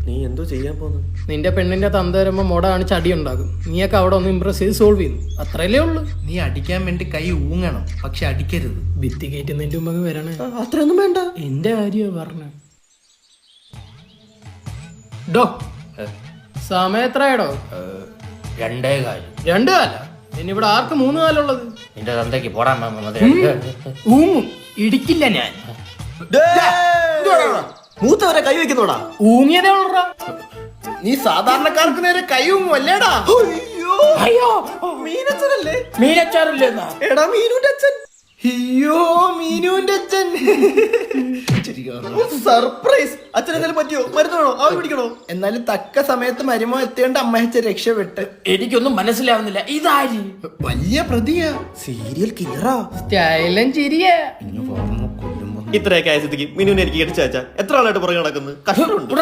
നീ എന്തോ ചെയ്യാൻ പോന്നു? നിന്റെ പെണ്ണിന്റെ തന്ത വരുമ്പോ മുട കാണിച്ച് അടി ഉണ്ടാകും. നീയൊക്കെ അവിടെ ഒന്ന് ഇംപ്രസ് ചെയ്ത് സോൾവ് ചെയ്യുന്നു, അത്രയല്ലേ ഉള്ളു. നീ അടിക്കാൻ വേണ്ടി കൈ ഊങ്ങണം, പക്ഷെ അടിക്കരുത്. ഭിത്തി കയറ്റുന്നതിന്റെ മുമ്പ് വരണേ. അത്രയൊന്നും വേണ്ട. എന്റെ കാര്യമാണ് പറഞ്ഞ. ഡോ സമയം എത്രയാടോ? 2 2 കാല. ഇനി ഇവിടെ ആർക്ക് 3 കാലുള്ളത്? നിന്റെ തന്തയ്ക്ക് പോടാൻ ഊങ്ങും, ഇടിക്കില്ല ഞാൻ. മൂത്തവരെ കൈ വെക്കുന്നോടാ. ഊങ്ങിയതേ ഉള്ളടാ. നീ സാധാരണക്കാർക്ക് നേരെ കൈ ഊങ്ങും അല്ലേടാ? അയ്യോ മീനച്ചനല്ലേ? മീനച്ചാറില്ലെന്നാ? എടാ മീനുന്റെ അച്ഛൻ. അയ്യോ മീനുവിന്റെ അച്ഛൻ. സർപ്രൈസ്. അച്ഛൻ എന്തെങ്കിലും പറ്റിയോ? മരുന്നാണോ? ആവി പിടിക്കണോ? എന്നാലും തക്ക സമയത്ത് മരുമോ എത്തിയോണ്ട് അമ്മയച്ച രക്ഷപ്പെട്ട്. എനിക്കൊന്നും മനസ്സിലാവുന്നില്ല, ഇതാര്? വലിയ പ്രതിയാ, സീരിയൽ കില്ലറാ. സ്റ്റൈലൻ ചിരിയാ. ഇത്രയൊക്കെ ആയ സ്ഥിതിക്ക് മീനുവിനെ എനിക്ക് അടിച്ചാച്ചാ എത്ര ആളായിട്ട് പുറകെ നടക്കുന്നത്? കഷ്ടമുണ്ട്.